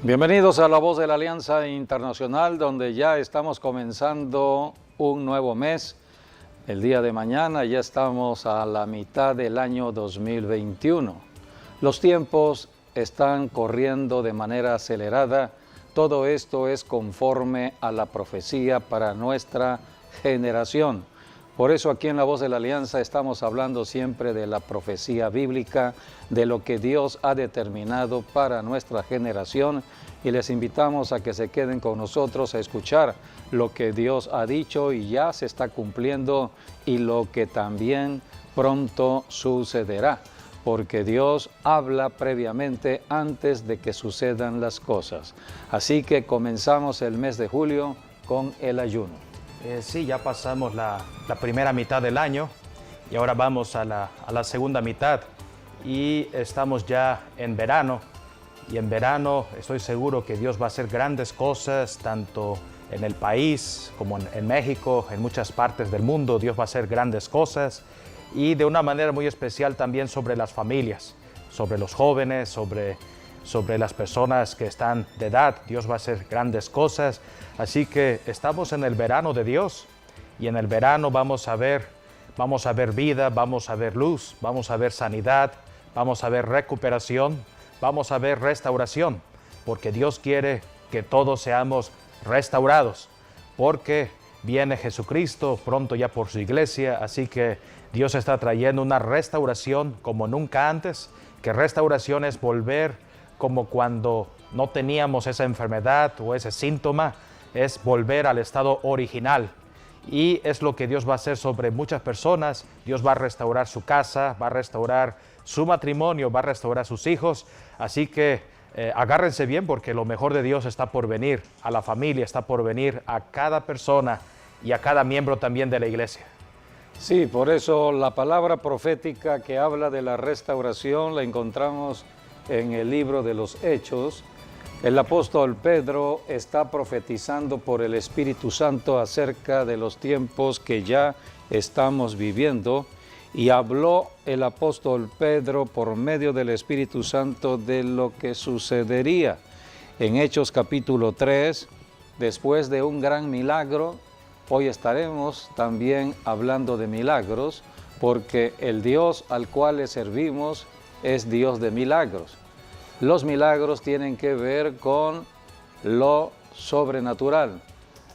Bienvenidos a La Voz de la Alianza Internacional, donde ya estamos comenzando un nuevo mes. El día de mañana ya estamos a la mitad del año 2021. Los tiempos están corriendo de manera acelerada. Todo esto es conforme a la profecía para nuestra generación. Por eso aquí en La Voz de la Alianza estamos hablando siempre de la profecía bíblica, de lo que Dios ha determinado para nuestra generación, y les invitamos a que se queden con nosotros a escuchar lo que Dios ha dicho y ya se está cumpliendo, y lo que también pronto sucederá, porque Dios habla previamente antes de que sucedan las cosas. Así que comenzamos el mes de julio con el ayuno. Sí, ya pasamos la primera mitad del año y ahora vamos a la segunda mitad y estamos ya en verano. Y en verano estoy seguro que Dios va a hacer grandes cosas, tanto en el país como en México, en muchas partes del mundo. Dios va a hacer grandes cosas, y de una manera muy especial también sobre las familias, sobre los jóvenes, sobre las personas que están de edad. Dios va a hacer grandes cosas. Así que estamos en el verano de Dios, y en el verano vamos a ver vida, vamos a ver luz, vamos a ver sanidad, vamos a ver recuperación, vamos a ver restauración, porque Dios quiere que todos seamos restaurados, porque viene Jesucristo pronto ya por su iglesia. Así que Dios está trayendo una restauración como nunca antes, que restauración es volver como cuando no teníamos esa enfermedad o ese síntoma, es volver al estado original. Y es lo que Dios va a hacer sobre muchas personas. Dios va a restaurar su casa, va a restaurar su matrimonio, va a restaurar sus hijos. Así que agárrense bien, porque lo mejor de Dios está por venir a la familia, está por venir a cada persona y a cada miembro también de la iglesia. Sí, por eso la palabra profética que habla de la restauración la encontramos en el libro de los Hechos. El apóstol Pedro está profetizando por el Espíritu Santo acerca de los tiempos que ya estamos viviendo, y habló el apóstol Pedro por medio del Espíritu Santo de lo que sucedería. En Hechos capítulo 3, después de un gran milagro, hoy estaremos también hablando de milagros, porque el Dios al cual le servimos es Dios de milagros. Los milagros tienen que ver con lo sobrenatural.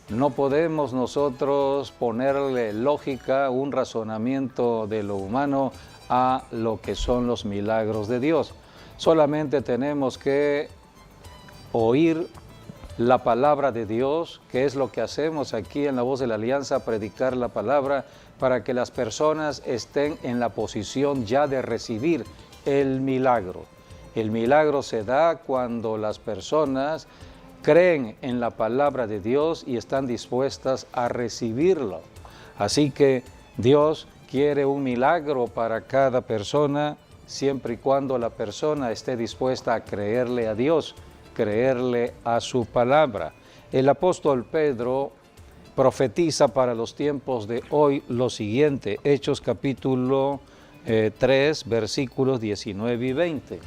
No podemos nosotros ponerle lógica, un razonamiento de lo humano a lo que son los milagros de Dios. Solamente tenemos que oír la palabra de Dios, que es lo que hacemos aquí en La Voz de la Alianza, predicar la palabra para que las personas estén en la posición ya de recibir el milagro. El milagro se da cuando las personas creen en la palabra de Dios y están dispuestas a recibirlo. Así que Dios quiere un milagro para cada persona, siempre y cuando la persona esté dispuesta a creerle a Dios, creerle a su palabra. El apóstol Pedro profetiza para los tiempos de hoy lo siguiente: Hechos capítulo 3, versículos 19 y 20.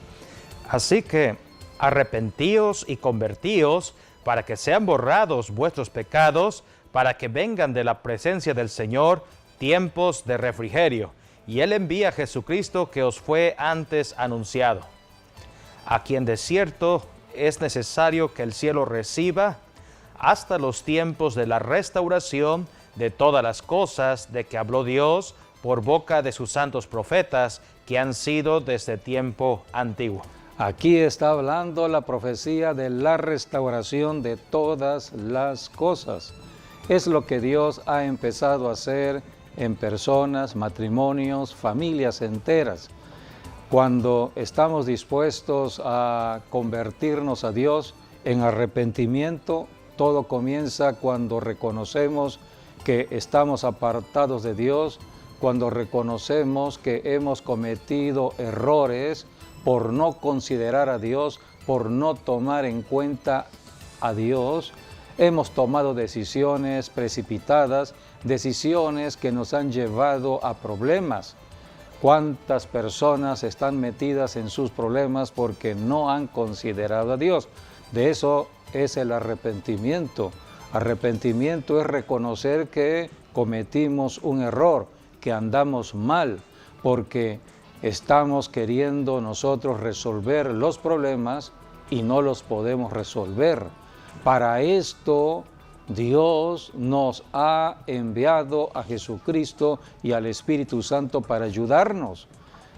Así que arrepentíos y convertíos, para que sean borrados vuestros pecados, para que vengan de la presencia del Señor tiempos de refrigerio, y Él envía a Jesucristo, que os fue antes anunciado, a quien de cierto es necesario que el cielo reciba hasta los tiempos de la restauración de todas las cosas, de que habló Dios por boca de sus santos profetas, que han sido desde tiempo antiguo. Aquí está hablando la profecía de la restauración de todas las cosas. Es lo que Dios ha empezado a hacer en personas, matrimonios, familias enteras. Cuando estamos dispuestos a convertirnos a Dios en arrepentimiento, todo comienza cuando reconocemos que estamos apartados de Dios, cuando reconocemos que hemos cometido errores por no considerar a Dios, por no tomar en cuenta a Dios. Hemos tomado decisiones precipitadas, decisiones que nos han llevado a problemas. ¿Cuántas personas están metidas en sus problemas porque no han considerado a Dios? De eso es el arrepentimiento. Arrepentimiento es reconocer que cometimos un error, que andamos mal, porque estamos queriendo nosotros resolver los problemas y no los podemos resolver. Para esto Dios nos ha enviado a Jesucristo y al Espíritu Santo para ayudarnos.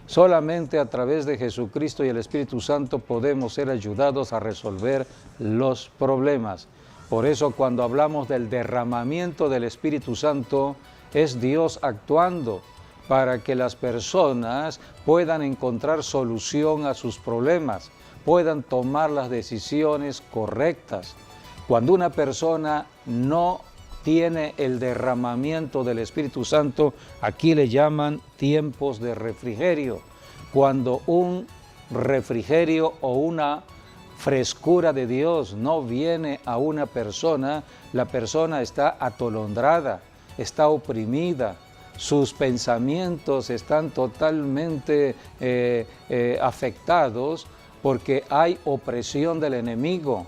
Solamente a través de Jesucristo y el Espíritu Santo podemos ser ayudados a resolver los problemas. Por eso cuando hablamos del derramamiento del Espíritu Santo, es Dios actuando para que las personas puedan encontrar solución a sus problemas, puedan tomar las decisiones correctas. Cuando una persona no tiene el derramamiento del Espíritu Santo, aquí le llaman tiempos de refrigerio. Cuando un refrigerio o una frescura de Dios no viene a una persona, la persona está atolondrada, está oprimida, sus pensamientos están totalmente afectados porque hay opresión del enemigo.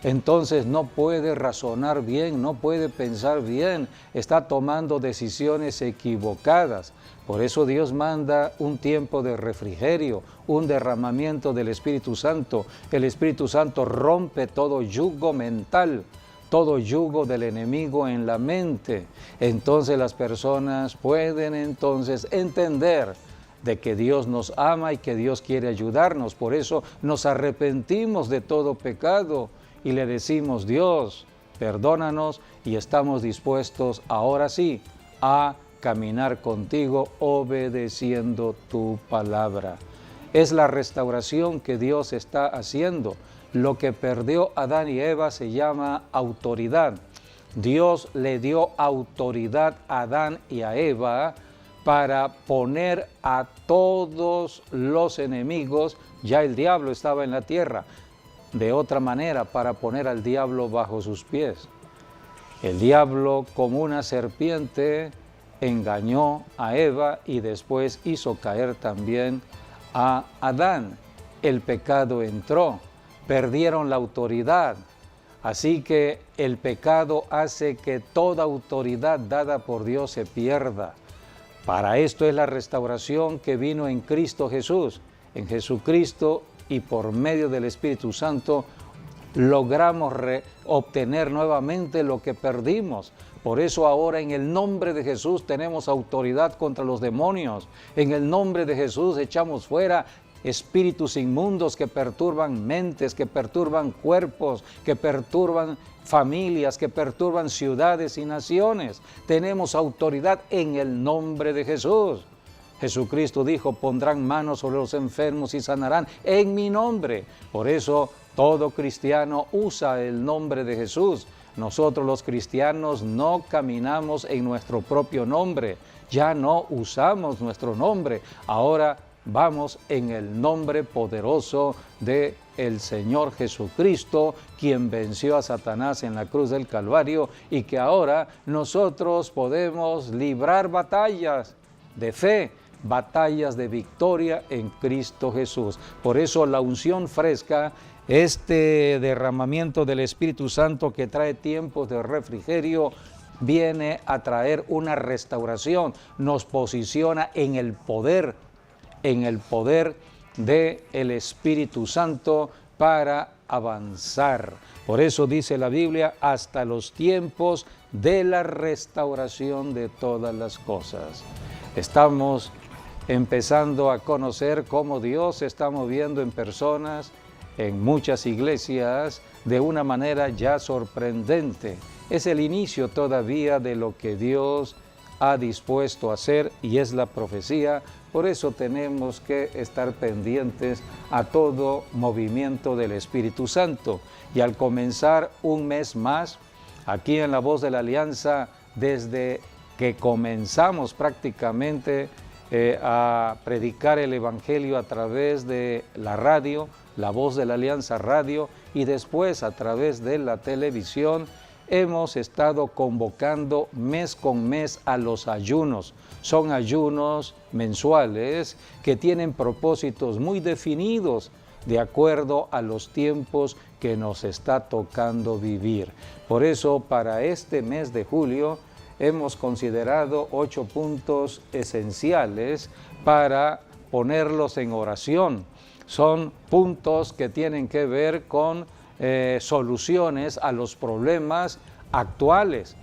Entonces no puede razonar bien, no puede pensar bien, está tomando decisiones equivocadas. Por eso Dios manda un tiempo de refrigerio, un derramamiento del Espíritu Santo. El Espíritu Santo rompe todo yugo mental, todo yugo del enemigo en la mente. Entonces las personas pueden entonces entender de que Dios nos ama y que Dios quiere ayudarnos. Por eso nos arrepentimos de todo pecado y le decimos: Dios, perdónanos, y estamos dispuestos ahora sí a caminar contigo obedeciendo tu palabra. Es la restauración que Dios está haciendo. Lo que perdió Adán y Eva se llama autoridad. Dios le dio autoridad a Adán y a Eva para poner a todos los enemigos. Ya el diablo estaba en la tierra. De otra manera, para poner al diablo bajo sus pies. El diablo, como una serpiente, engañó a Eva y después hizo caer también a Adán. El pecado entró, perdieron la autoridad. Así que el pecado hace que toda autoridad dada por Dios se pierda. Para esto es la restauración que vino en Cristo Jesús. En Jesucristo y por medio del Espíritu Santo logramos obtener nuevamente lo que perdimos. Por eso ahora en el nombre de Jesús tenemos autoridad contra los demonios. En el nombre de Jesús echamos fuera espíritus inmundos que perturban mentes, que perturban cuerpos, que perturban familias, que perturban ciudades y naciones. Tenemos autoridad en el nombre de Jesús. Jesucristo dijo: pondrán manos sobre los enfermos y sanarán en mi nombre. Por eso todo cristiano usa el nombre de Jesús. Nosotros los cristianos no caminamos en nuestro propio nombre, ya no usamos nuestro nombre. Ahora vamos en el nombre poderoso de el Señor Jesucristo, quien venció a Satanás en la cruz del Calvario, y que ahora nosotros podemos librar batallas de fe, batallas de victoria en Cristo Jesús. Por eso la unción fresca, este derramamiento del Espíritu Santo que trae tiempos de refrigerio, viene a traer una restauración, nos posiciona en el poder del Espíritu Santo para avanzar. Por eso dice la Biblia: hasta los tiempos de la restauración de todas las cosas. Estamos empezando a conocer cómo Dios se está moviendo en personas, en muchas iglesias, de una manera ya sorprendente. Es el inicio todavía de lo que Dios ha dispuesto a hacer, y es la profecía. Por eso tenemos que estar pendientes a todo movimiento del Espíritu Santo. Y al comenzar un mes más, aquí en La Voz de la Alianza, desde que comenzamos prácticamente a predicar el Evangelio a través de la radio, La Voz de la Alianza Radio, y después a través de la televisión, hemos estado convocando mes con mes a los ayunos. Son ayunos mensuales que tienen propósitos muy definidos de acuerdo a los tiempos que nos está tocando vivir. Por eso, para este mes de julio, hemos considerado 8 puntos esenciales para ponerlos en oración. Son puntos que tienen que ver con soluciones a los problemas actuales.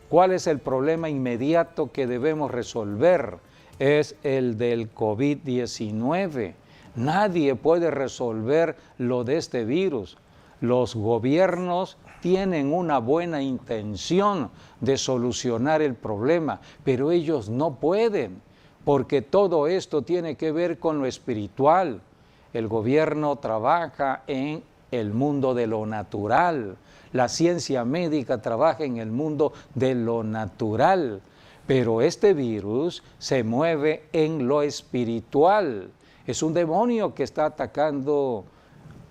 ¿Cuál es el problema inmediato que debemos resolver? Es el del COVID-19. Nadie puede resolver lo de este virus. Los gobiernos tienen una buena intención de solucionar el problema, pero ellos no pueden, porque todo esto tiene que ver con lo espiritual. El gobierno trabaja en el mundo de lo natural. La ciencia médica trabaja en el mundo de lo natural. Pero este virus se mueve en lo espiritual. Es un demonio que está atacando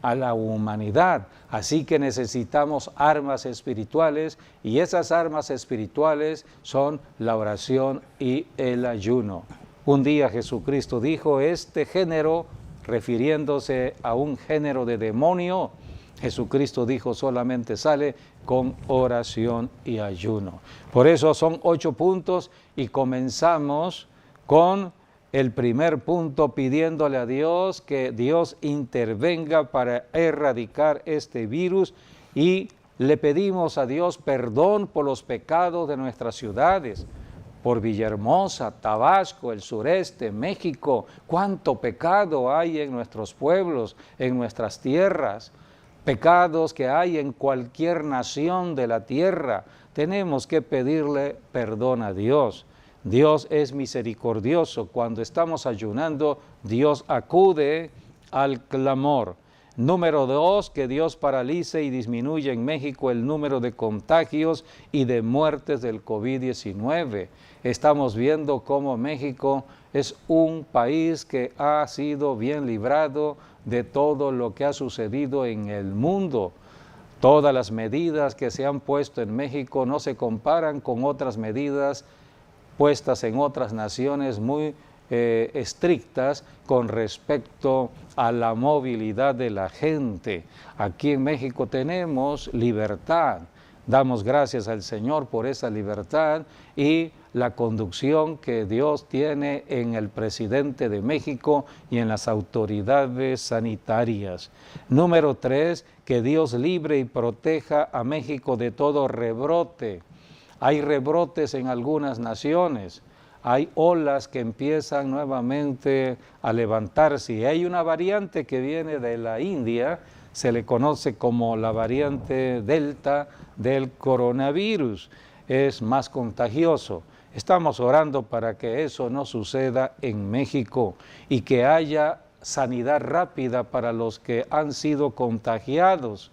a la humanidad. Así que necesitamos armas espirituales, y esas armas espirituales son la oración y el ayuno. Un día Jesucristo dijo, este género, refiriéndose a un género de demonio, Jesucristo dijo, solamente sale con oración y ayuno. Por eso son 8 puntos, y comenzamos con el primer punto pidiéndole a Dios que Dios intervenga para erradicar este virus, y le pedimos a Dios perdón por los pecados de nuestras ciudades, por Villahermosa, Tabasco, el sureste, México. Cuánto pecado hay en nuestros pueblos, en nuestras tierras, pecados que hay en cualquier nación de la tierra. Tenemos que pedirle perdón a Dios. Dios es misericordioso. Cuando estamos ayunando, Dios acude al clamor. Número 2, que Dios paralice y disminuya en México el número de contagios y de muertes del COVID-19. Estamos viendo cómo México es un país que ha sido bien librado de todo lo que ha sucedido en el mundo. Todas las medidas que se han puesto en México no se comparan con otras medidas puestas en otras naciones muy estrictas con respecto a la movilidad de la gente. Aquí en México tenemos libertad. Damos gracias al Señor por esa libertad y la conducción que Dios tiene en el presidente de México y en las autoridades sanitarias. Número 3, que Dios libre y proteja a México de todo rebrote. Hay rebrotes en algunas naciones, hay olas que empiezan nuevamente a levantarse, y hay una variante que viene de la India, se le conoce como la variante Delta del coronavirus, es más contagioso. Estamos orando para que eso no suceda en México y que haya sanidad rápida para los que han sido contagiados,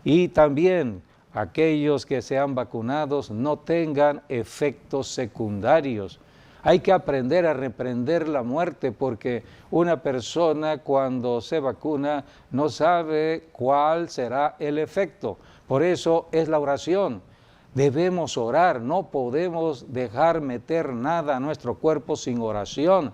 y también aquellos que sean vacunados no tengan efectos secundarios. Hay que aprender a reprender la muerte, porque una persona cuando se vacuna no sabe cuál será el efecto. Por eso es la oración. Debemos orar, no podemos dejar meter nada a nuestro cuerpo sin oración.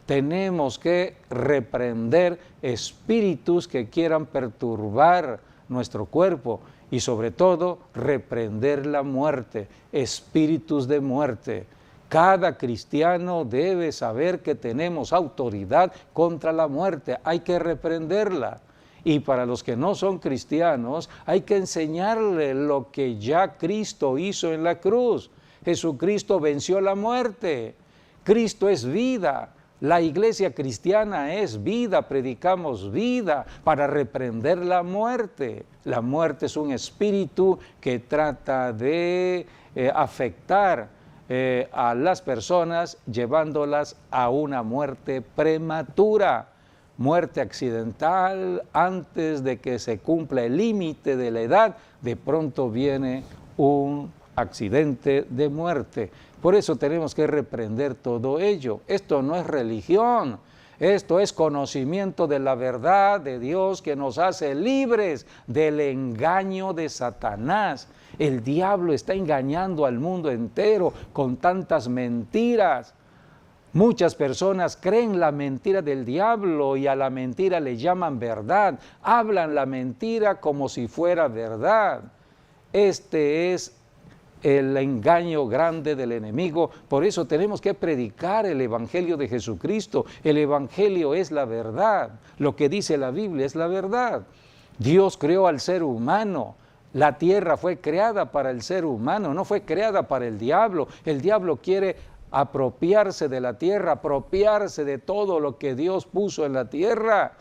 Tenemos que reprender espíritus que quieran perturbar nuestro cuerpo, y sobre todo reprender la muerte, espíritus de muerte. Cada cristiano debe saber que tenemos autoridad contra la muerte, hay que reprenderla. Y para los que no son cristianos, hay que enseñarle lo que ya Cristo hizo en la cruz. Jesucristo venció la muerte. Cristo es vida. La iglesia cristiana es vida, predicamos vida para reprender la muerte. La muerte es un espíritu que trata de afectar a las personas, llevándolas a una muerte prematura, muerte accidental. Antes de que se cumpla el límite de la edad, de pronto viene un accidente de muerte. Por eso tenemos que reprender todo ello. Esto no es religión, esto es conocimiento de la verdad de Dios que nos hace libres del engaño de Satanás. El diablo está engañando al mundo entero con tantas mentiras. Muchas personas creen la mentira del diablo y a la mentira le llaman verdad. Hablan la mentira como si fuera verdad. Este es el engaño grande del enemigo. Por eso tenemos que predicar el Evangelio de Jesucristo. El Evangelio es la verdad. Lo que dice la Biblia es la verdad. Dios creó al ser humano. La tierra fue creada para el ser humano, no fue creada para el diablo. El diablo quiere apropiarse de la tierra, apropiarse de todo lo que Dios puso en la tierra.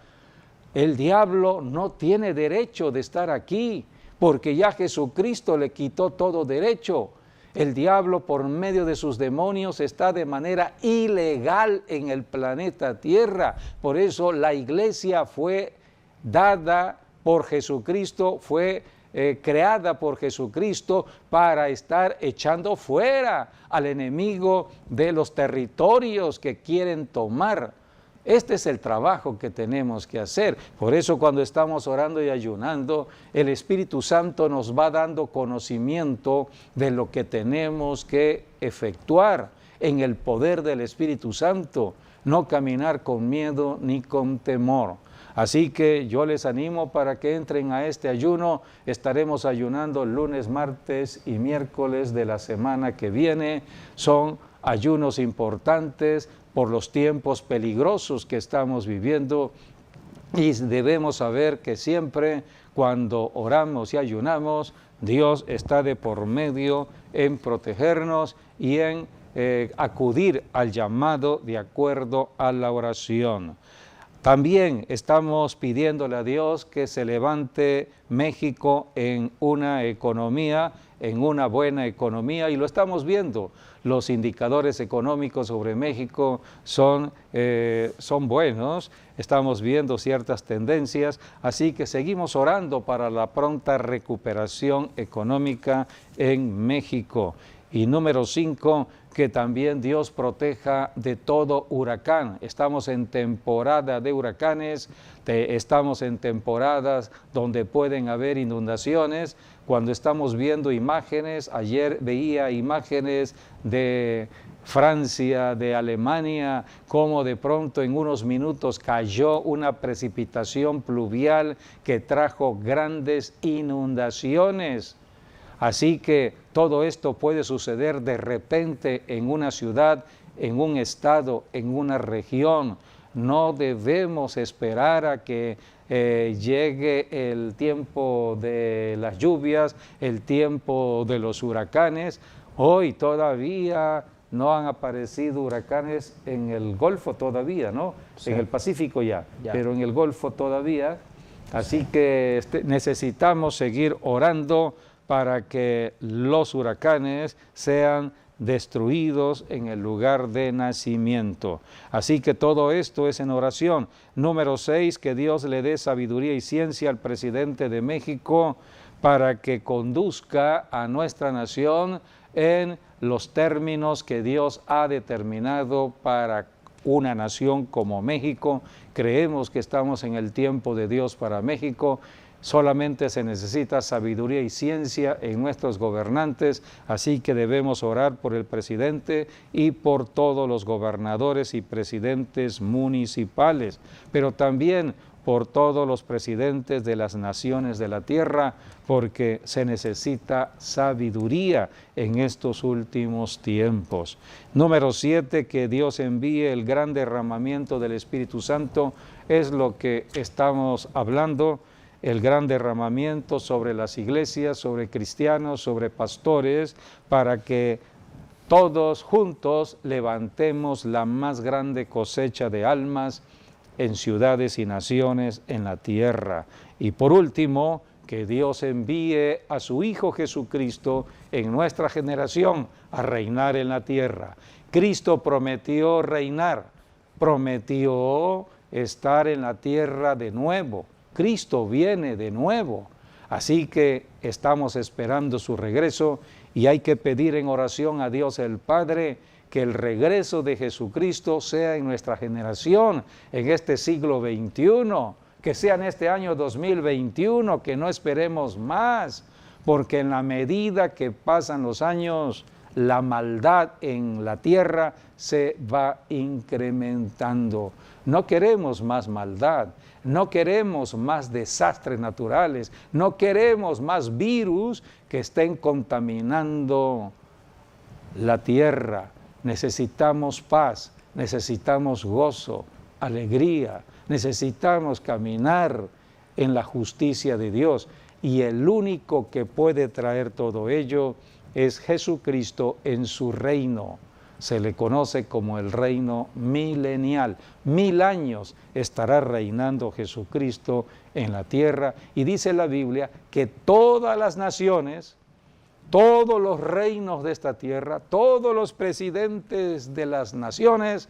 El diablo no tiene derecho de estar aquí, porque ya Jesucristo le quitó todo derecho. El diablo, por medio de sus demonios, está de manera ilegal en el planeta Tierra. Por eso la iglesia fue dada por Jesucristo, fue creada por Jesucristo para estar echando fuera al enemigo de los territorios que quieren tomar. Este es el trabajo que tenemos que hacer. Por eso cuando estamos orando y ayunando, el Espíritu Santo nos va dando conocimiento de lo que tenemos que efectuar en el poder del Espíritu Santo. No caminar con miedo ni con temor. Así que yo les animo para que entren a este ayuno. Estaremos ayunando lunes, martes y miércoles de la semana que viene. Son ayunos importantes por los tiempos peligrosos que estamos viviendo y debemos saber que siempre cuando oramos y ayunamos, Dios está de por medio en protegernos y en acudir al llamado de acuerdo a la oración. También estamos pidiéndole a Dios que se levante México en una economía, en una buena economía, y lo estamos viendo. Los indicadores económicos sobre México son buenos, estamos viendo ciertas tendencias, así que seguimos orando para la pronta recuperación económica en México. Y número 5, que también Dios proteja de todo huracán. Estamos en temporada de huracanes, estamos en temporadas donde pueden haber inundaciones. Cuando estamos viendo imágenes, ayer veía imágenes de Francia, de Alemania, cómo de pronto en unos minutos cayó una precipitación pluvial que trajo grandes inundaciones. Así que todo esto puede suceder de repente en una ciudad, en un estado, en una región. No debemos esperar a que llegue el tiempo de las lluvias, el tiempo de los huracanes. Hoy todavía no han aparecido huracanes en el Golfo todavía, ¿no? Sí. En el Pacífico ya, pero en el Golfo todavía. Así que necesitamos seguir orando para que los huracanes sean destruidos en el lugar de nacimiento. Así que todo esto es en oración. Número 6, que Dios le dé sabiduría y ciencia al presidente de México para que conduzca a nuestra nación en los términos que Dios ha determinado para una nación como México. Creemos que estamos en el tiempo de Dios para México. Solamente se necesita sabiduría y ciencia en nuestros gobernantes, así que debemos orar por el presidente y por todos los gobernadores y presidentes municipales, pero también por todos los presidentes de las naciones de la tierra, porque se necesita sabiduría en estos últimos tiempos. Número 7, que Dios envíe el gran derramamiento del Espíritu Santo, es lo que estamos hablando. El gran derramamiento sobre las iglesias, sobre cristianos, sobre pastores, para que todos juntos levantemos la más grande cosecha de almas en ciudades y naciones en la tierra. Y por último, que Dios envíe a su Hijo Jesucristo en nuestra generación a reinar en la tierra. Cristo prometió reinar, prometió estar en la tierra de nuevo. Cristo viene de nuevo, así que estamos esperando su regreso y hay que pedir en oración a Dios el Padre que el regreso de Jesucristo sea en nuestra generación, en este siglo XXI, que sea en este año 2021, que no esperemos más, porque en la medida que pasan los años la maldad en la tierra se va incrementando. No queremos más maldad, no queremos más desastres naturales, no queremos más virus que estén contaminando la tierra. Necesitamos paz, necesitamos gozo, alegría, necesitamos caminar en la justicia de Dios. Y el único que puede traer todo ello es Jesucristo en su reino. Se le conoce como el reino milenial. 1000 años estará reinando Jesucristo en la tierra. Y dice la Biblia que todas las naciones, todos los reinos de esta tierra, todos los presidentes de las naciones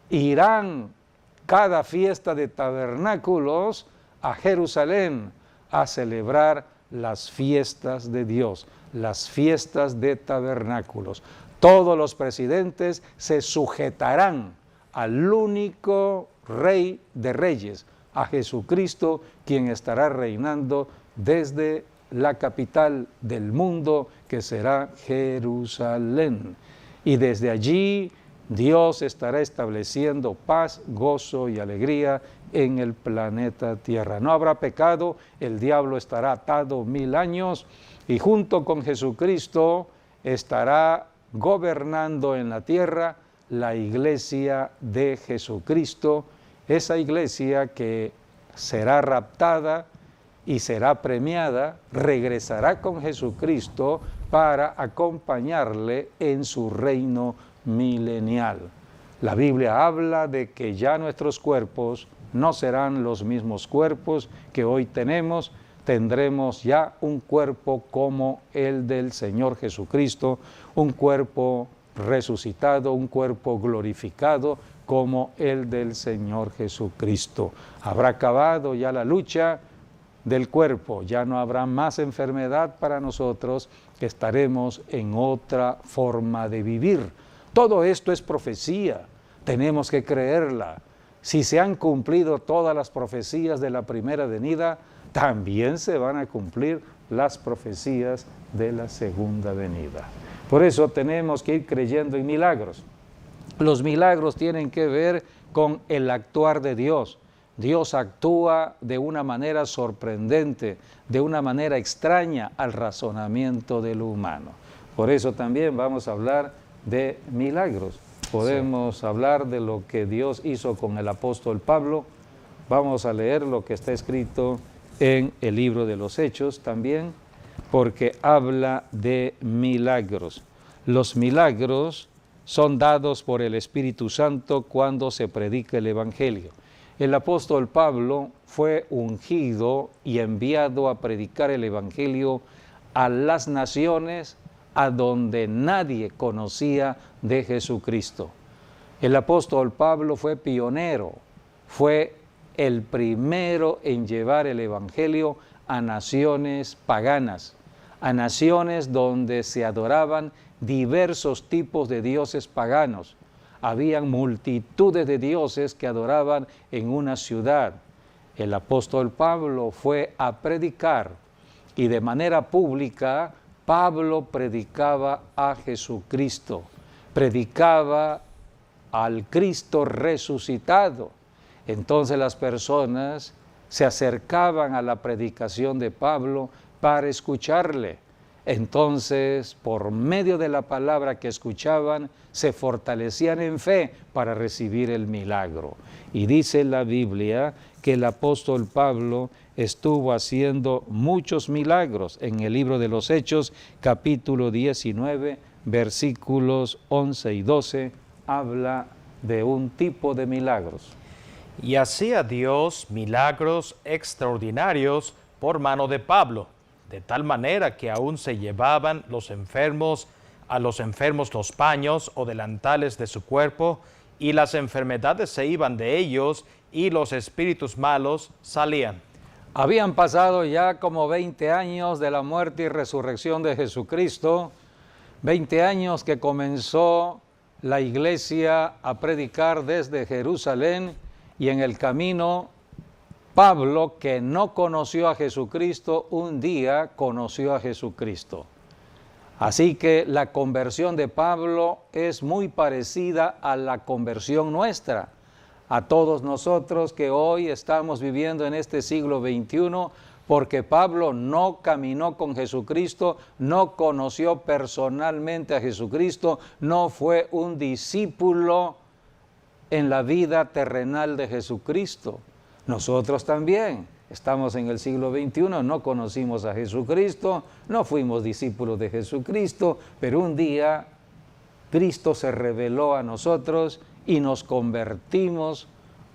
irán cada fiesta de tabernáculos a Jerusalén a celebrar las fiestas de Dios, las fiestas de tabernáculos. Todos los presidentes se sujetarán al único Rey de Reyes, a Jesucristo, quien estará reinando desde la capital del mundo, que será Jerusalén. Y desde allí Dios estará estableciendo paz, gozo y alegría en el planeta Tierra. No habrá pecado, el diablo estará atado 1000 años y junto con Jesucristo estará gobernando en la tierra la iglesia de Jesucristo, esa iglesia que será raptada y será premiada, regresará con Jesucristo para acompañarle en su reino milenial. La Biblia habla de que ya nuestros cuerpos no serán los mismos cuerpos que hoy tenemos, tendremos ya un cuerpo como el del Señor Jesucristo, un cuerpo resucitado, un cuerpo glorificado como el del Señor Jesucristo. Habrá acabado ya la lucha del cuerpo, ya no habrá más enfermedad para nosotros, estaremos en otra forma de vivir. Todo esto es profecía, tenemos que creerla. Si se han cumplido todas las profecías de la primera venida, también se van a cumplir las profecías de la segunda venida. Por eso tenemos que ir creyendo en milagros. Los milagros tienen que ver con el actuar de Dios. Dios actúa de una manera sorprendente, de una manera extraña al razonamiento del humano. Por eso también vamos a hablar de milagros. Podemos hablar de lo que Dios hizo con el apóstol Pablo. Vamos a leer lo que está escrito en el libro de los Hechos también, porque habla de milagros. Los milagros son dados por el Espíritu Santo cuando se predica el Evangelio. El apóstol Pablo fue ungido y enviado a predicar el Evangelio a las naciones a donde nadie conocía de Jesucristo. El apóstol Pablo fue pionero, fue el primero en llevar el Evangelio a naciones paganas, a naciones donde se adoraban diversos tipos de dioses paganos. Habían multitudes de dioses que adoraban en una ciudad. El apóstol Pablo fue a predicar y de manera pública Pablo predicaba a Jesucristo, predicaba al Cristo resucitado. Entonces las personas se acercaban a la predicación de Pablo para escucharle. Entonces, por medio de la palabra que escuchaban, se fortalecían en fe para recibir el milagro. Y dice la Biblia que el apóstol Pablo estuvo haciendo muchos milagros. En el libro de los Hechos, capítulo 19, versículos 11 y 12, habla de un tipo de milagros. Y hacía Dios milagros extraordinarios por mano de Pablo, de tal manera que aún se llevaban a los enfermos los paños o delantales de su cuerpo, y las enfermedades se iban de ellos, y los espíritus malos salían. Habían pasado ya como 20 años de la muerte y resurrección de Jesucristo, 20 años que comenzó la iglesia a predicar desde Jerusalén, y en el camino Pablo, que no conoció a Jesucristo, un día conoció a Jesucristo. Así que la conversión de Pablo es muy parecida a la conversión nuestra. A todos nosotros que hoy estamos viviendo en este siglo XXI, porque Pablo no caminó con Jesucristo, no conoció personalmente a Jesucristo, no fue un discípulo en la vida terrenal de Jesucristo. Nosotros también estamos en el siglo XXI, no conocimos a Jesucristo, no fuimos discípulos de Jesucristo, pero un día Cristo se reveló a nosotros y nos convertimos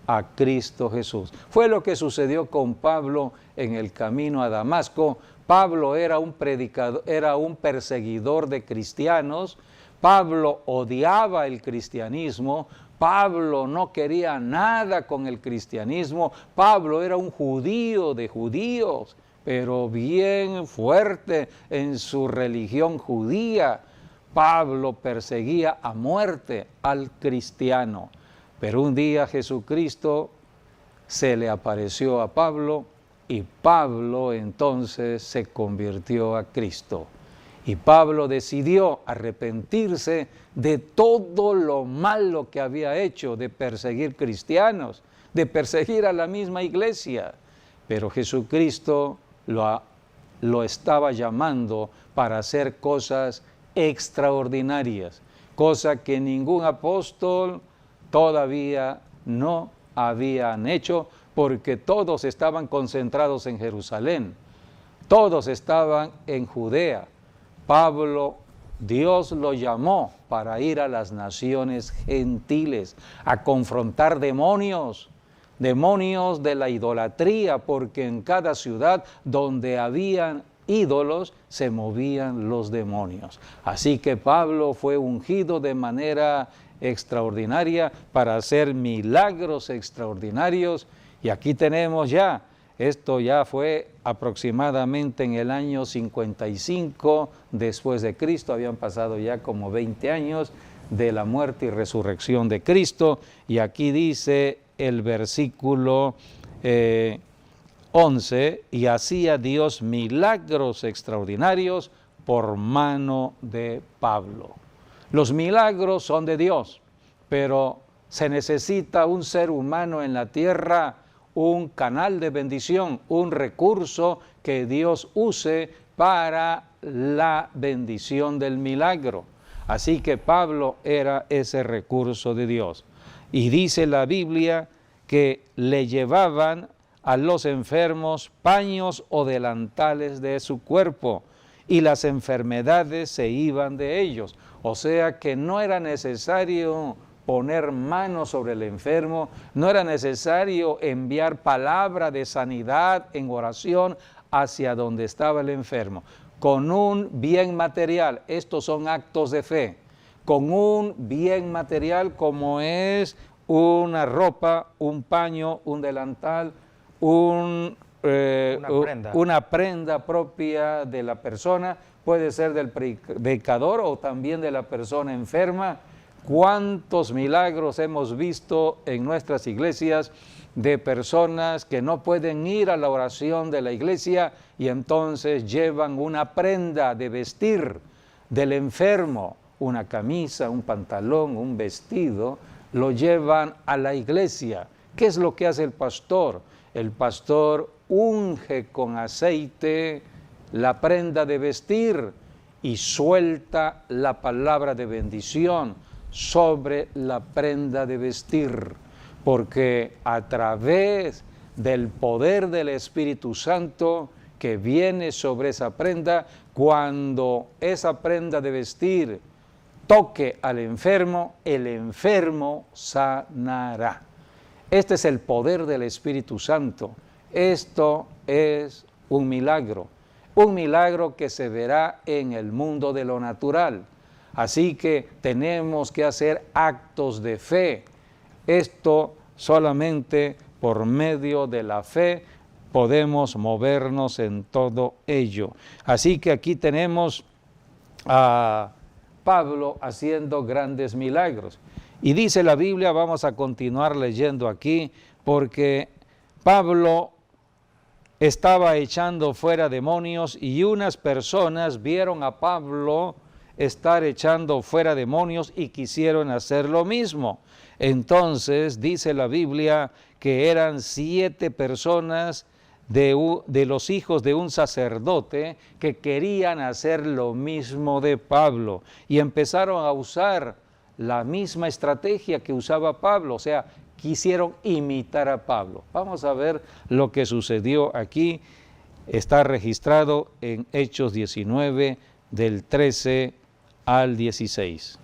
a Cristo Jesús. Fue lo que sucedió con Pablo en el camino a Damasco. Pablo era un predicador, era un perseguidor de cristianos. Pablo odiaba el cristianismo. Pablo no quería nada con el cristianismo. Pablo era un judío de judíos, pero bien fuerte en su religión judía. Pablo perseguía a muerte al cristiano. Pero un día Jesucristo se le apareció a Pablo y Pablo entonces se convirtió a Cristo. Y Pablo decidió arrepentirse de todo lo malo que había hecho, de perseguir cristianos, de perseguir a la misma iglesia. Pero Jesucristo lo estaba llamando para hacer cosas extraordinarias, cosa que ningún apóstol todavía no habían hecho, porque todos estaban concentrados en Jerusalén, todos estaban en Judea. Pablo, Dios lo llamó para ir a las naciones gentiles, a confrontar demonios de la idolatría, porque en cada ciudad donde habían ídolos se movían los demonios. Así que Pablo fue ungido de manera extraordinaria para hacer milagros extraordinarios. Y aquí tenemos ya, esto ya fue aproximadamente en el año 55 después de Cristo, habían pasado ya como 20 años de la muerte y resurrección de Cristo, y aquí dice el versículo 11, y hacía Dios milagros extraordinarios por mano de Pablo. Los milagros son de Dios, pero se necesita un ser humano en la tierra, un canal de bendición, un recurso que Dios use para la bendición del milagro. Así que Pablo era ese recurso de Dios. Y dice la Biblia que le llevaban a los enfermos paños o delantales de su cuerpo, y las enfermedades se iban de ellos. O sea que no era necesario poner manos sobre el enfermo, no era necesario enviar palabra de sanidad en oración hacia donde estaba el enfermo. Con un bien material, estos son actos de fe, con un bien material como es una ropa, un paño, un delantal, una prenda propia de la persona, puede ser del predicador o también de la persona enferma. ¿Cuántos milagros hemos visto en nuestras iglesias de personas que no pueden ir a la oración de la iglesia y entonces llevan una prenda de vestir del enfermo, una camisa, un pantalón, un vestido, lo llevan a la iglesia? ¿Qué es lo que hace el pastor? El pastor unge con aceite la prenda de vestir y suelta la palabra de bendición sobre la prenda de vestir, porque a través del poder del Espíritu Santo que viene sobre esa prenda, cuando esa prenda de vestir toque al enfermo, el enfermo sanará. Este es el poder del Espíritu Santo. Esto es un milagro que se verá en el mundo de lo natural. Así que tenemos que hacer actos de fe. Esto solamente por medio de la fe podemos movernos en todo ello. Así que aquí tenemos a Pablo haciendo grandes milagros. Y dice la Biblia, vamos a continuar leyendo aquí, porque Pablo estaba echando fuera demonios y unas personas vieron a Pablo estar echando fuera demonios y quisieron hacer lo mismo. Entonces dice la Biblia que eran 7 personas de los hijos de un sacerdote que querían hacer lo mismo de Pablo y empezaron a usar la misma estrategia que usaba Pablo, o sea, quisieron imitar a Pablo. Vamos a ver lo que sucedió aquí. Está registrado en Hechos 19, del 13 al 16.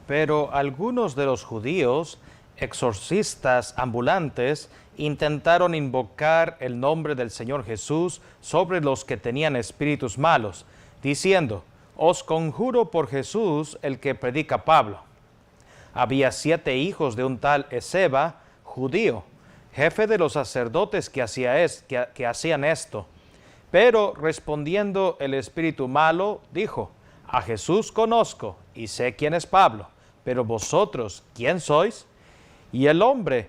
Pero algunos de los judíos, exorcistas ambulantes, intentaron invocar el nombre del Señor Jesús sobre los que tenían espíritus malos, diciendo: os conjuro por Jesús, el que predica Pablo. Había 7 hijos de un tal Esceva, judío, jefe de los sacerdotes que hacían esto. Pero respondiendo el espíritu malo, dijo: a Jesús conozco y sé quién es Pablo, pero vosotros, ¿quién sois? Y el hombre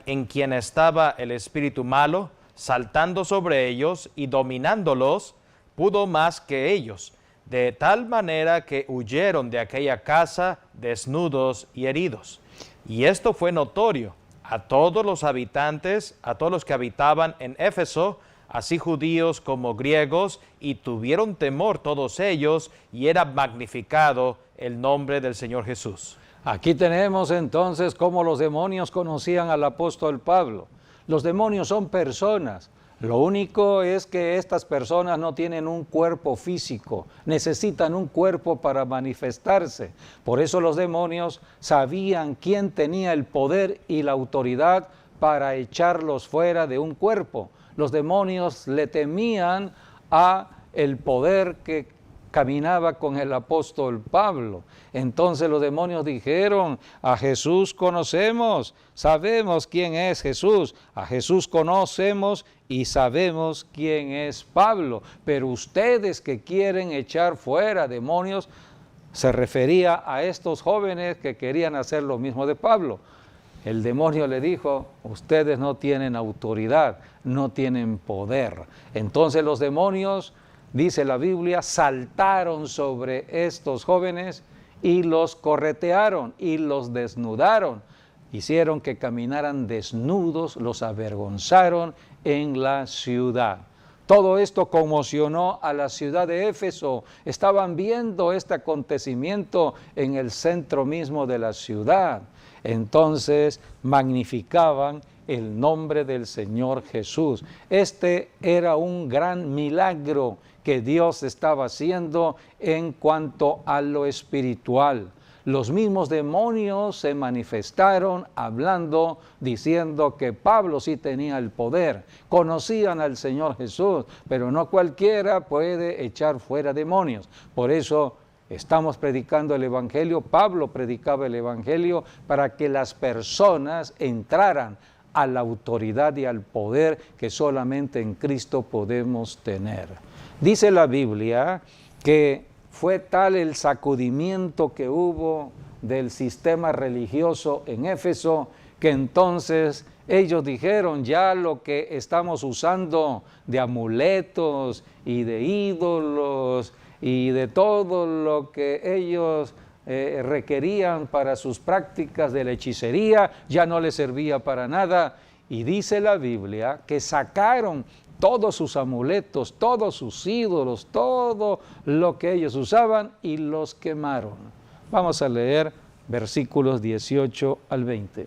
en quien estaba el espíritu malo, saltando sobre ellos y dominándolos, pudo más que ellos, de tal manera que huyeron de aquella casa desnudos y heridos. Y esto fue notorio a todos los habitantes, a todos los que habitaban en Éfeso, así judíos como griegos, y tuvieron temor todos ellos, y era magnificado el nombre del Señor Jesús. Aquí tenemos entonces cómo los demonios conocían al apóstol Pablo. Los demonios son personas. Lo único es que estas personas no tienen un cuerpo físico, necesitan un cuerpo para manifestarse. Por eso los demonios sabían quién tenía el poder y la autoridad para echarlos fuera de un cuerpo. Los demonios le temían a el poder que caminaba con el apóstol Pablo. Entonces los demonios dijeron: a Jesús conocemos, sabemos quién es Jesús, a Jesús conocemos y sabemos quién es Pablo, pero ustedes que quieren echar fuera demonios, se refería a estos jóvenes que querían hacer lo mismo de Pablo. El demonio le dijo: ustedes no tienen autoridad, no tienen poder. Entonces los demonios, dice la Biblia, saltaron sobre estos jóvenes y los corretearon y los desnudaron. Hicieron que caminaran desnudos, los avergonzaron en la ciudad. Todo esto conmocionó a la ciudad de Éfeso. Estaban viendo este acontecimiento en el centro mismo de la ciudad. Entonces magnificaban el nombre del Señor Jesús. Este era un gran milagro que Dios estaba haciendo en cuanto a lo espiritual. Los mismos demonios se manifestaron hablando, diciendo que Pablo sí tenía el poder. Conocían al Señor Jesús, pero no cualquiera puede echar fuera demonios. Por eso estamos predicando el Evangelio. Pablo predicaba el Evangelio para que las personas entraran a la autoridad y al poder que solamente en Cristo podemos tener. Dice la Biblia que fue tal el sacudimiento que hubo del sistema religioso en Éfeso, que entonces ellos dijeron: ya lo que estamos usando de amuletos y de ídolos y de todo lo que ellos requerían para sus prácticas de la hechicería, ya no les servía para nada. Y dice la Biblia que sacaron todos sus amuletos, todos sus ídolos, todo lo que ellos usaban y los quemaron. Vamos a leer versículos 18 al 20.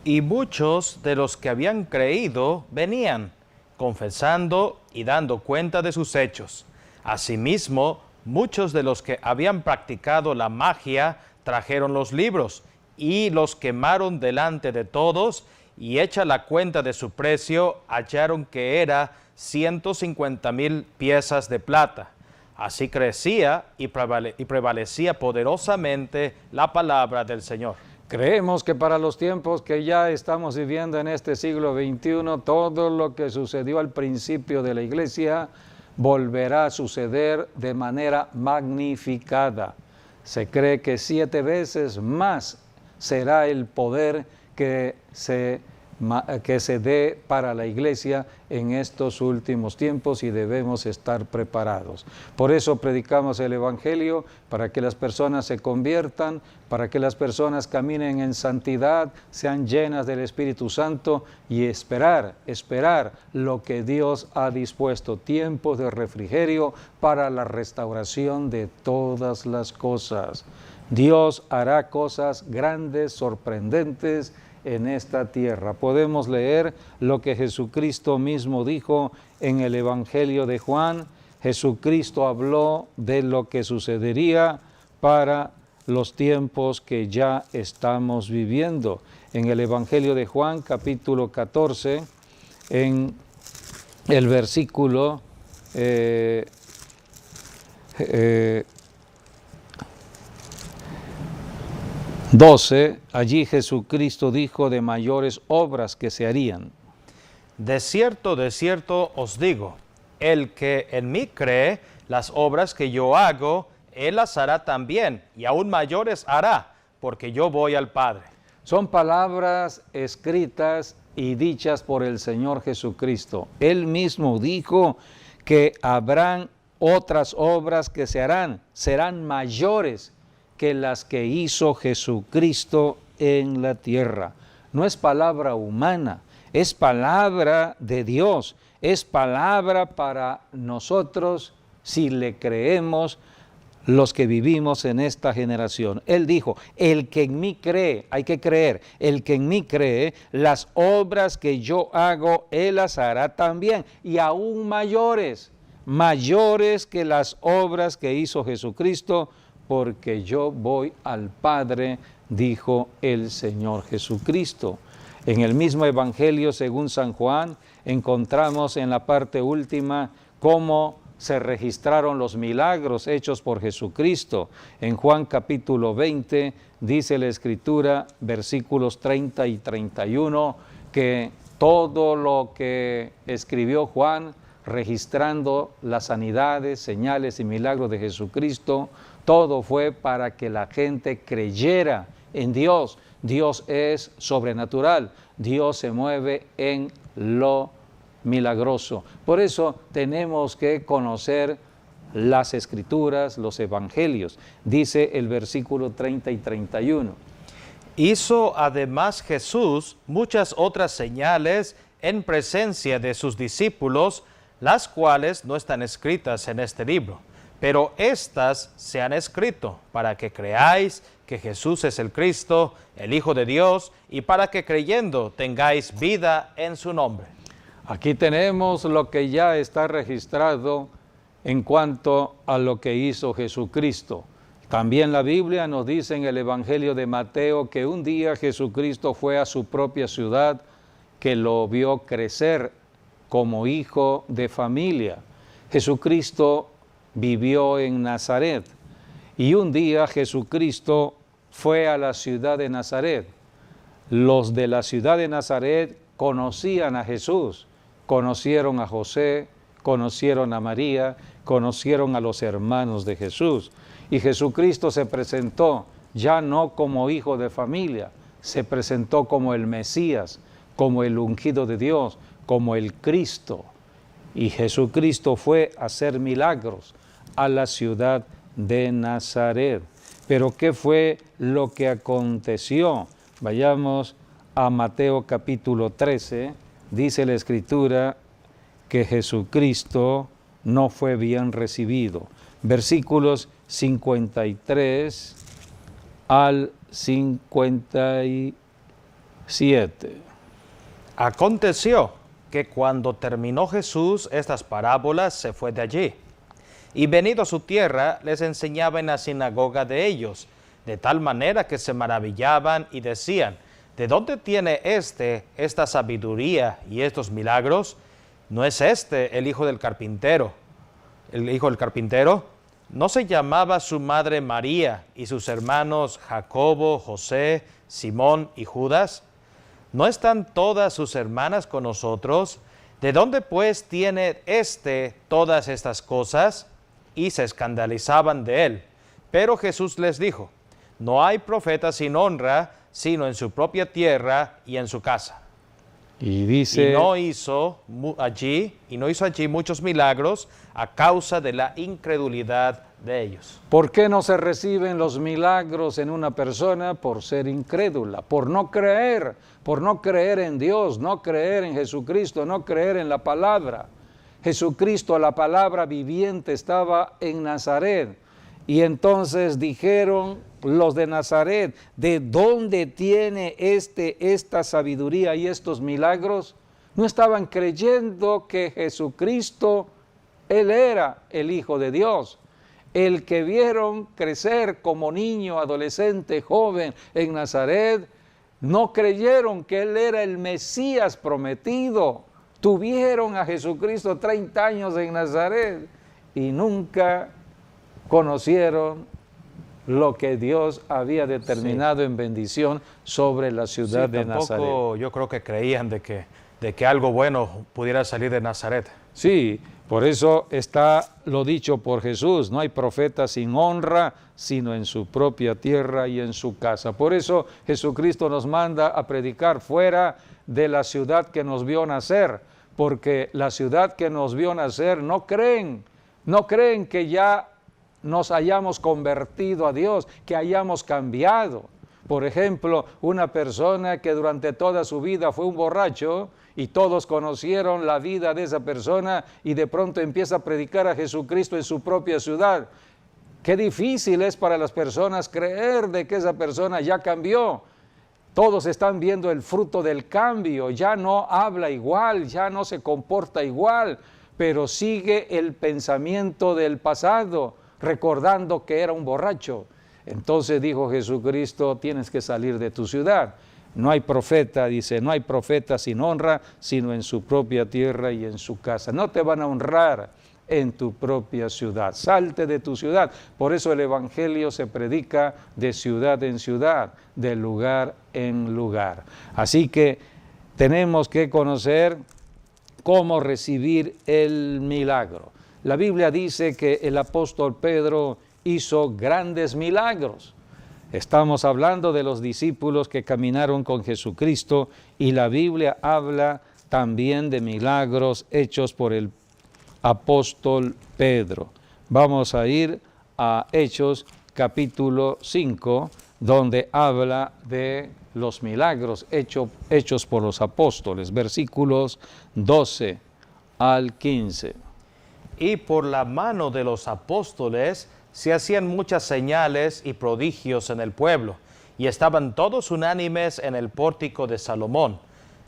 Y muchos de los que habían creído venían, confesando y dando cuenta de sus hechos. Asimismo, muchos de los que habían practicado la magia trajeron los libros y los quemaron delante de todos, y hecha la cuenta de su precio, hallaron que era 150,000 piezas de plata. Así crecía y prevalecía poderosamente la palabra del Señor. Creemos que para los tiempos que ya estamos viviendo en este siglo XXI, todo lo que sucedió al principio de la iglesia volverá a suceder de manera magnificada. Se cree que 7 veces más será el poder que se que se dé para la iglesia en estos últimos tiempos y debemos estar preparados. Por eso predicamos el Evangelio, para que las personas se conviertan, para que las personas caminen en santidad, sean llenas del Espíritu Santo y esperar lo que Dios ha dispuesto, tiempos de refrigerio para la restauración de todas las cosas. Dios hará cosas grandes, sorprendentes en esta tierra. Podemos leer lo que Jesucristo mismo dijo en el Evangelio de Juan. Jesucristo habló de lo que sucedería para los tiempos que ya estamos viviendo. En el Evangelio de Juan, capítulo 14, en el versículo 12, allí Jesucristo dijo de mayores obras que se harían. De cierto os digo, el que en mí cree, las obras que yo hago, él las hará también, y aún mayores hará, porque yo voy al Padre. Son palabras escritas y dichas por el Señor Jesucristo. Él mismo dijo que habrán otras obras que se harán, serán mayores que las que hizo Jesucristo en la tierra. No es palabra humana, es palabra de Dios, es palabra para nosotros si le creemos los que vivimos en esta generación. Él dijo, el que en mí cree, hay que creer, el que en mí cree, las obras que yo hago, él las hará también, y aún mayores que las obras que hizo Jesucristo, porque yo voy al Padre, dijo el Señor Jesucristo. En el mismo Evangelio según San Juan, encontramos en la parte última cómo se registraron los milagros hechos por Jesucristo. En Juan capítulo 20, dice la Escritura, versículos 30 y 31, que todo lo que escribió Juan, registrando las sanidades, señales y milagros de Jesucristo, todo fue para que la gente creyera en Dios. Dios es sobrenatural, Dios se mueve en lo milagroso. Por eso tenemos que conocer las Escrituras, los Evangelios. Dice el versículo 30 y 31. Hizo además Jesús muchas otras señales en presencia de sus discípulos, las cuales no están escritas en este libro. Pero estas se han escrito para que creáis que Jesús es el Cristo, el Hijo de Dios, y para que creyendo tengáis vida en su nombre. Aquí tenemos lo que ya está registrado en cuanto a lo que hizo Jesucristo. También la Biblia nos dice en el Evangelio de Mateo que un día Jesucristo fue a su propia ciudad, que lo vio crecer como hijo de familia. Jesucristo vivió en Nazaret y un día Jesucristo fue a la ciudad de Nazaret. Los de la ciudad de Nazaret conocían a Jesús, conocieron a José, conocieron a María, conocieron a los hermanos de Jesús. Y Jesucristo se presentó ya no como hijo de familia, se presentó como el Mesías, como el ungido de Dios, como el Cristo. Y Jesucristo fue a hacer milagros a la ciudad de Nazaret. Pero ¿qué fue lo que aconteció? Vayamos a Mateo capítulo 13, dice la Escritura que Jesucristo no fue bien recibido. Versículos 53 al 57. Aconteció que cuando terminó Jesús estas parábolas, se fue de allí. Y venido a su tierra, les enseñaba en la sinagoga de ellos, de tal manera que se maravillaban y decían, ¿de dónde tiene esta sabiduría y estos milagros? ¿No es este el hijo del carpintero? ¿El hijo del carpintero? ¿No se llamaba su madre María y sus hermanos Jacobo, José, Simón y Judas? ¿No están todas sus hermanas con nosotros? ¿De dónde pues tiene todas estas cosas? Y se escandalizaban de él. Pero Jesús les dijo, no hay profeta sin honra, sino en su propia tierra y en su casa. Y dice, y no hizo allí muchos milagros a causa de la incredulidad de ellos. ¿por qué no se reciben los milagros en una persona? Por ser incrédula, por no creer en Dios, no creer en Jesucristo, no creer en la palabra. Jesucristo, la palabra viviente, estaba en Nazaret. Y entonces dijeron los de Nazaret, ¿de dónde tiene esta sabiduría y estos milagros? No estaban creyendo que Jesucristo, Él era el Hijo de Dios. El que vieron crecer como niño, adolescente, joven en Nazaret, no creyeron que Él era el Mesías prometido. Tuvieron a Jesucristo 30 años en Nazaret y nunca conocieron lo que Dios había determinado en bendición sobre la ciudad de Nazaret. Yo creo que creían de que algo bueno pudiera salir de Nazaret. Sí, por eso está lo dicho por Jesús, no hay profeta sin honra, sino en su propia tierra y en su casa. Por eso Jesucristo nos manda a predicar fuera de la ciudad que nos vio nacer, porque la ciudad que nos vio nacer no creen que ya nos hayamos convertido a Dios, que hayamos cambiado. Por ejemplo, una persona que durante toda su vida fue un borracho y todos conocieron la vida de esa persona y de pronto empieza a predicar a Jesucristo en su propia ciudad. Qué difícil es para las personas creer de que esa persona ya cambió. Todos están viendo el fruto del cambio, ya no habla igual, ya no se comporta igual, pero sigue el pensamiento del pasado, recordando que era un borracho. Entonces dijo Jesucristo, tienes que salir de tu ciudad. No hay profeta, dice, no hay profeta sin honra, sino en su propia tierra y en su casa. No te van a honrar en tu propia ciudad. Salte de tu ciudad. Por eso el Evangelio se predica de ciudad en ciudad, de lugar en lugar. Así que tenemos que conocer cómo recibir el milagro. La Biblia dice que el apóstol Pedro hizo grandes milagros. Estamos hablando de los discípulos que caminaron con Jesucristo y la Biblia habla también de milagros hechos por el apóstol Pedro. Vamos a ir a Hechos capítulo 5, donde habla de los milagros hechos por los apóstoles, versículos 12 al 15. Y por la mano de los apóstoles se hacían muchas señales y prodigios en el pueblo, y estaban todos unánimes en el pórtico de Salomón.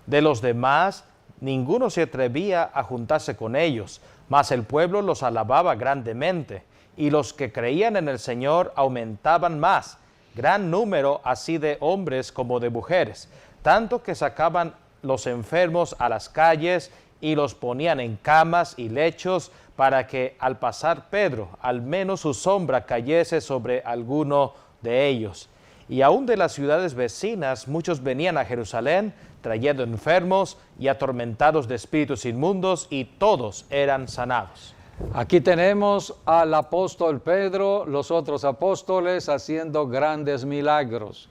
De los demás, ninguno se atrevía a juntarse con ellos, mas el pueblo los alababa grandemente, y los que creían en el Señor aumentaban más, gran número así de hombres como de mujeres, tanto que sacaban los enfermos a las calles y los ponían en camas y lechos, para que al pasar Pedro, al menos su sombra cayese sobre alguno de ellos. Y aún de las ciudades vecinas, muchos venían a Jerusalén, trayendo enfermos y atormentados de espíritus inmundos, y todos eran sanados. Aquí tenemos al apóstol Pedro, los otros apóstoles haciendo grandes milagros.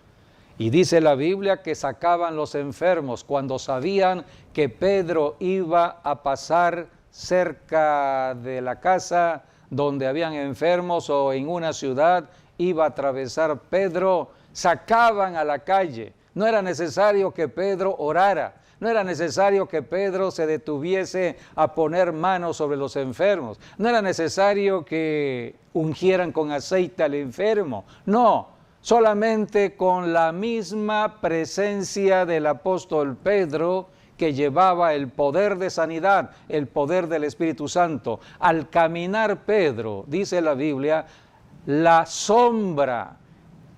Y dice la Biblia que sacaban los enfermos cuando sabían que Pedro iba a pasar cerca de la casa donde habían enfermos o en una ciudad, iba a atravesar Pedro, sacaban a la calle. No era necesario que Pedro orara, no era necesario que Pedro se detuviese a poner manos sobre los enfermos, no era necesario que ungieran con aceite al enfermo, no, solamente con la misma presencia del apóstol Pedro, que llevaba el poder de sanidad, el poder del Espíritu Santo. Al caminar Pedro, dice la Biblia, la sombra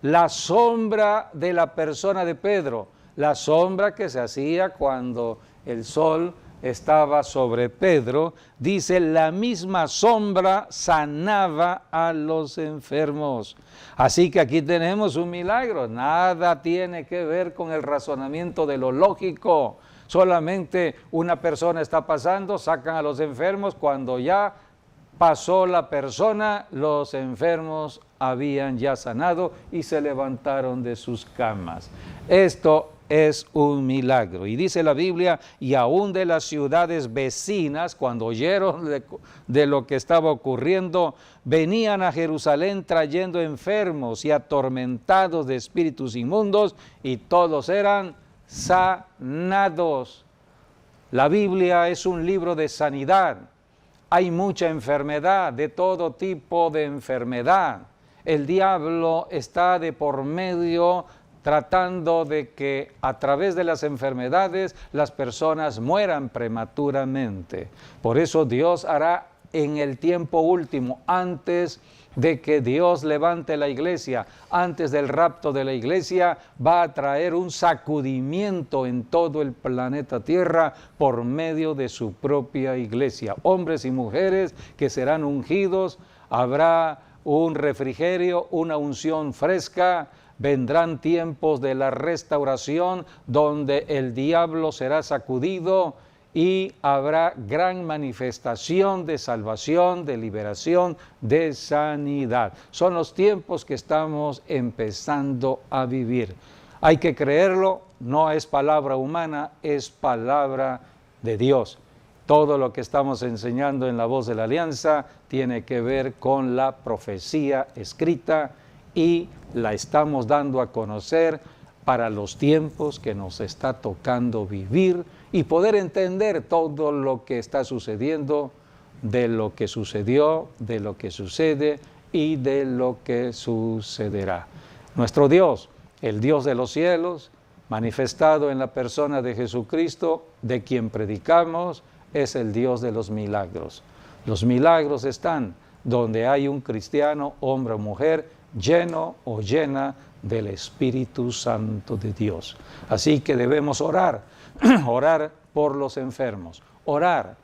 de la persona de Pedro, la sombra que se hacía cuando el sol estaba sobre Pedro, dice, la misma sombra sanaba a los enfermos. Así que aquí tenemos un milagro, nada tiene que ver con el razonamiento de lo lógico. Solamente una persona está pasando, sacan a los enfermos, cuando ya pasó la persona, los enfermos habían ya sanado y se levantaron de sus camas. Esto es un milagro. Y dice la Biblia, y aún de las ciudades vecinas, cuando oyeron de lo que estaba ocurriendo, venían a Jerusalén trayendo enfermos y atormentados de espíritus inmundos, y todos eran sanados. La Biblia es un libro de sanidad. Hay mucha enfermedad, de todo tipo de enfermedad. El diablo está de por medio tratando de que a través de las enfermedades las personas mueran prematuramente. Por eso Dios hará en el tiempo último, antes de que Dios levante la iglesia, antes del rapto de la iglesia, va a traer un sacudimiento en todo el planeta Tierra por medio de su propia iglesia. Hombres y mujeres que serán ungidos, habrá un refrigerio, una unción fresca. Vendrán tiempos de la restauración donde el diablo será sacudido y habrá gran manifestación de salvación, de liberación, de sanidad. Son los tiempos que estamos empezando a vivir. Hay que creerlo, no es palabra humana, es palabra de Dios. Todo lo que estamos enseñando en La Voz de la Alianza tiene que ver con la profecía escrita y la estamos dando a conocer para los tiempos que nos está tocando vivir y poder entender todo lo que está sucediendo, de lo que sucedió, de lo que sucede y de lo que sucederá. Nuestro Dios, el Dios de los cielos, manifestado en la persona de Jesucristo, de quien predicamos, es el Dios de los milagros. Los milagros están donde hay un cristiano, hombre o mujer, lleno o llena del Espíritu Santo de Dios. Así que debemos orar, orar por los enfermos, orar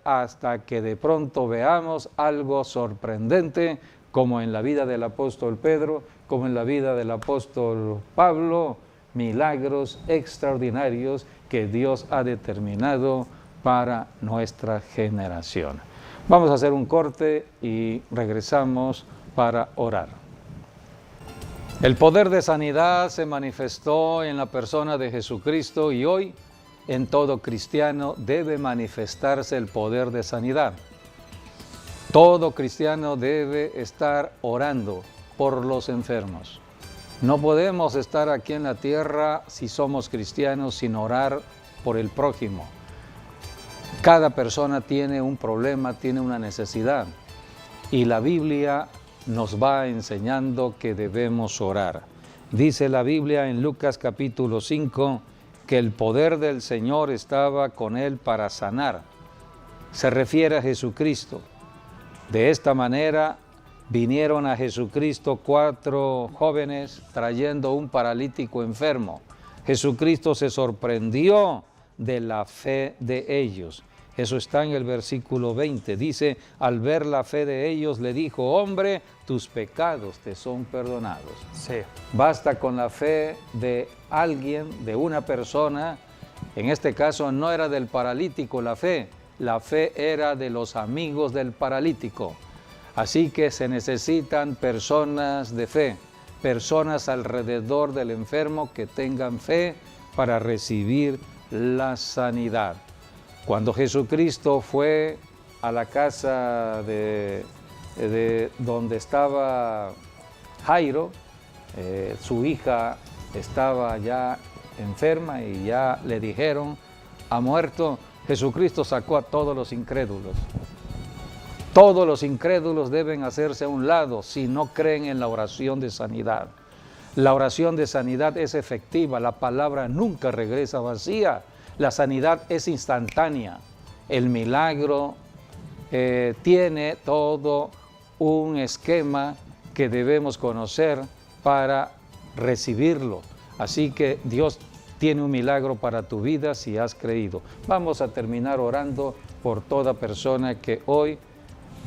hasta que de pronto veamos algo sorprendente, como en la vida del apóstol Pedro, como en la vida del apóstol Pablo, milagros extraordinarios que Dios ha determinado para nuestra generación. Vamos a hacer un corte y regresamos para orar. El poder de sanidad se manifestó en la persona de Jesucristo y hoy en todo cristiano debe manifestarse el poder de sanidad. Todo cristiano debe estar orando por los enfermos. No podemos estar aquí en la tierra si somos cristianos sin orar por el prójimo. Cada persona tiene un problema, tiene una necesidad y la Biblia nos va enseñando que debemos orar. Dice la Biblia en Lucas capítulo 5 que el poder del Señor estaba con él para sanar. Se refiere a Jesucristo. De esta manera vinieron a Jesucristo 4 jóvenes trayendo un paralítico enfermo. Jesucristo se sorprendió de la fe de ellos. Eso está en el versículo 20. Dice, al ver la fe de ellos, le dijo, hombre, tus pecados te son perdonados. Sí. Basta con la fe de alguien, de una persona. En este caso no era del paralítico la fe era de los amigos del paralítico. Así que se necesitan personas de fe, personas alrededor del enfermo que tengan fe para recibir la sanidad. Cuando Jesucristo fue a la casa de donde estaba Jairo, su hija estaba ya enferma y ya le dijeron, ha muerto. Jesucristo sacó a todos los incrédulos. Todos los incrédulos deben hacerse a un lado si no creen en la oración de sanidad. La oración de sanidad es efectiva, la palabra nunca regresa vacía. La sanidad es instantánea. El milagro tiene todo un esquema que debemos conocer para recibir,lo. Así que Dios tiene un milagro para tu vida si has creído. Vamos a terminar orando por toda persona que hoy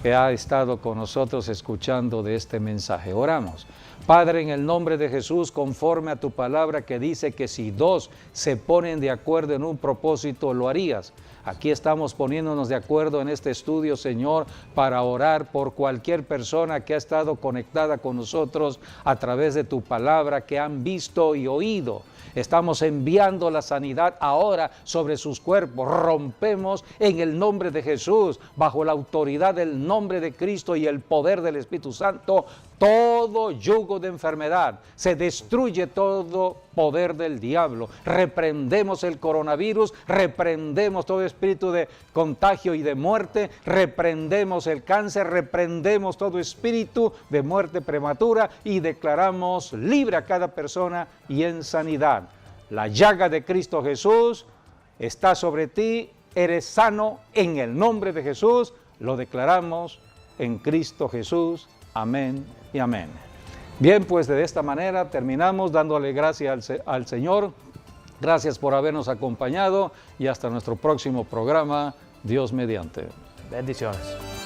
ha estado con nosotros escuchando de este mensaje. Oramos. Padre, en el nombre de Jesús, conforme a tu palabra que dice que si 2 se ponen de acuerdo en un propósito, lo harías. Aquí estamos poniéndonos de acuerdo en este estudio, Señor, para orar por cualquier persona que ha estado conectada con nosotros a través de tu palabra, que han visto y oído Estamos enviando la sanidad ahora sobre sus cuerpos. Rompemos en el nombre de Jesús, bajo la autoridad del nombre de Cristo y el poder del Espíritu Santo, todo yugo de enfermedad. Se destruye todo poder del diablo. Reprendemos el coronavirus, reprendemos todo espíritu de contagio y de muerte, reprendemos el cáncer, reprendemos todo espíritu de muerte prematura y declaramos libre a cada persona y en sanidad. La llaga de Cristo Jesús está sobre ti, eres sano en el nombre de Jesús, lo declaramos en Cristo Jesús. Amén y amén. Bien, pues de esta manera terminamos dándole gracias al Señor. Gracias por habernos acompañado y hasta nuestro próximo programa, Dios mediante. Bendiciones.